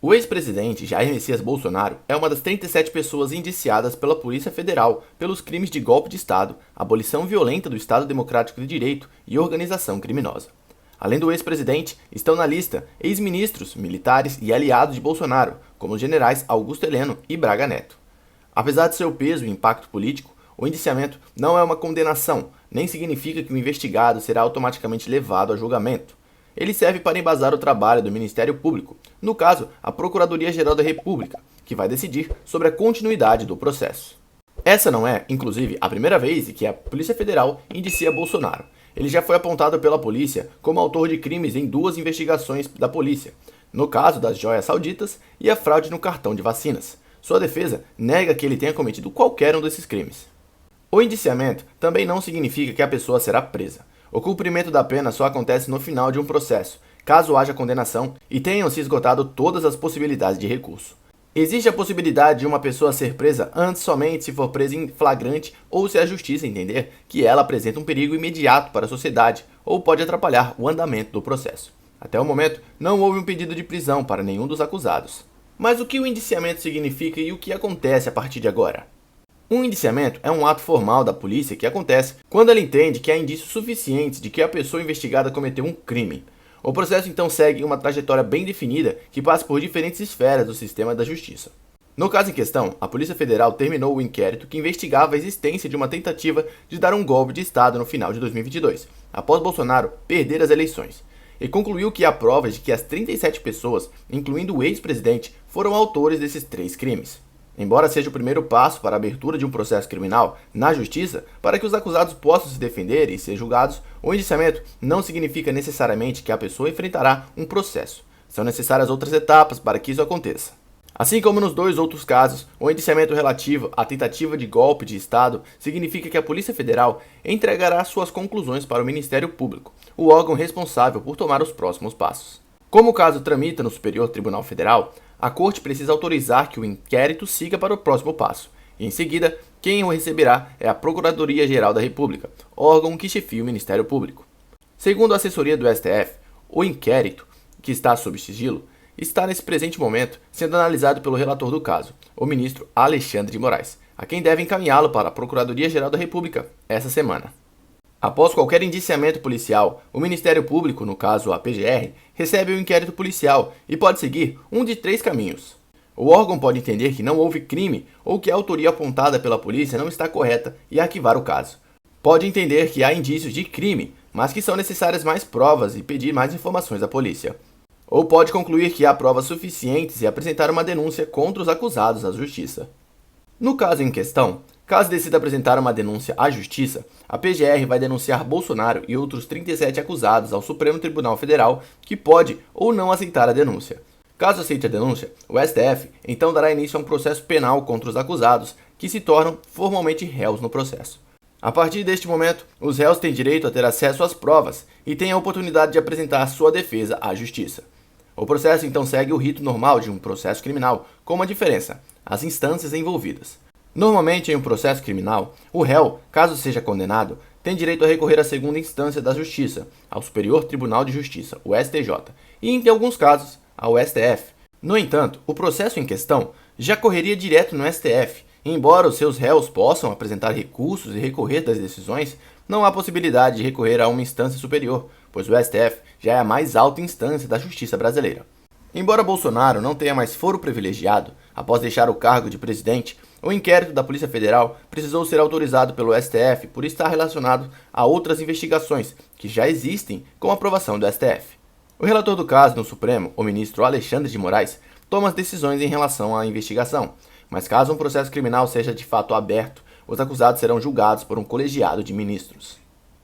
O ex-presidente Jair Messias Bolsonaro é uma das 37 pessoas indiciadas pela Polícia Federal pelos crimes de golpe de Estado, abolição violenta do Estado Democrático de Direito e organização criminosa. Além do ex-presidente, estão na lista ex-ministros, militares e aliados de Bolsonaro, como os generais Augusto Heleno e Braga Neto. Apesar de seu peso e impacto político, o indiciamento não é uma condenação, nem significa que o investigado será automaticamente levado a julgamento. Ele serve para embasar o trabalho do Ministério Público, no caso, a Procuradoria-Geral da República, que vai decidir sobre a continuidade do processo. Essa não é, inclusive, a primeira vez que a Polícia Federal indicia Bolsonaro. Ele já foi apontado pela polícia como autor de crimes em 2 investigações da polícia, no caso das joias sauditas e a fraude no cartão de vacinas. Sua defesa nega que ele tenha cometido qualquer um desses crimes. O indiciamento também não significa que a pessoa será presa. O cumprimento da pena só acontece no final de um processo, caso haja condenação e tenham se esgotado todas as possibilidades de recurso. Existe a possibilidade de uma pessoa ser presa antes somente se for presa em flagrante ou se a justiça entender que ela apresenta um perigo imediato para a sociedade ou pode atrapalhar o andamento do processo. Até o momento, não houve um pedido de prisão para nenhum dos acusados. Mas o que o indiciamento significa e o que acontece a partir de agora? Um indiciamento é um ato formal da polícia que acontece quando ela entende que há indícios suficientes de que a pessoa investigada cometeu um crime. O processo então segue uma trajetória bem definida que passa por diferentes esferas do sistema da justiça. No caso em questão, a Polícia Federal terminou o inquérito que investigava a existência de uma tentativa de dar um golpe de Estado no final de 2022, após Bolsonaro perder as eleições, e concluiu que há provas de que as 37 pessoas, incluindo o ex-presidente, foram autores desses 3 crimes. Embora seja o primeiro passo para a abertura de um processo criminal na justiça, para que os acusados possam se defender e ser julgados, o indiciamento não significa necessariamente que a pessoa enfrentará um processo. São necessárias outras etapas para que isso aconteça. Assim como nos 2 outros casos, o indiciamento relativo à tentativa de golpe de Estado significa que a Polícia Federal entregará suas conclusões para o Ministério Público, o órgão responsável por tomar os próximos passos. Como o caso tramita no Superior Tribunal Federal, a Corte precisa autorizar que o inquérito siga para o próximo passo, e em seguida, quem o receberá é a Procuradoria-Geral da República, órgão que chefia o Ministério Público. Segundo a assessoria do STF, o inquérito, que está sob sigilo, está nesse presente momento sendo analisado pelo relator do caso, o ministro Alexandre de Moraes, a quem deve encaminhá-lo para a Procuradoria-Geral da República essa semana. Após qualquer indiciamento policial, o Ministério Público, no caso a PGR, recebe o inquérito policial e pode seguir um de 3 caminhos. O órgão pode entender que não houve crime ou que a autoria apontada pela polícia não está correta e arquivar o caso. Pode entender que há indícios de crime, mas que são necessárias mais provas e pedir mais informações à polícia. Ou pode concluir que há provas suficientes e apresentar uma denúncia contra os acusados à justiça. No caso em questão, caso decida apresentar uma denúncia à Justiça, a PGR vai denunciar Bolsonaro e outros 37 acusados ao Supremo Tribunal Federal, que pode ou não aceitar a denúncia. Caso aceite a denúncia, o STF então dará início a um processo penal contra os acusados, que se tornam formalmente réus no processo. A partir deste momento, os réus têm direito a ter acesso às provas e têm a oportunidade de apresentar sua defesa à Justiça. O processo então segue o rito normal de um processo criminal, com uma diferença: as instâncias envolvidas. Normalmente, em um processo criminal, o réu, caso seja condenado, tem direito a recorrer à segunda instância da Justiça, ao Superior Tribunal de Justiça, o STJ, e, em alguns casos, ao STF. No entanto, o processo em questão já correria direto no STF. Embora os seus réus possam apresentar recursos e recorrer das decisões, não há possibilidade de recorrer a uma instância superior, pois o STF já é a mais alta instância da justiça brasileira. Embora Bolsonaro não tenha mais foro privilegiado, após deixar o cargo de presidente, o inquérito da Polícia Federal precisou ser autorizado pelo STF por estar relacionado a outras investigações que já existem com a aprovação do STF. O relator do caso no Supremo, o ministro Alexandre de Moraes, toma as decisões em relação à investigação, mas caso um processo criminal seja de fato aberto, os acusados serão julgados por um colegiado de ministros.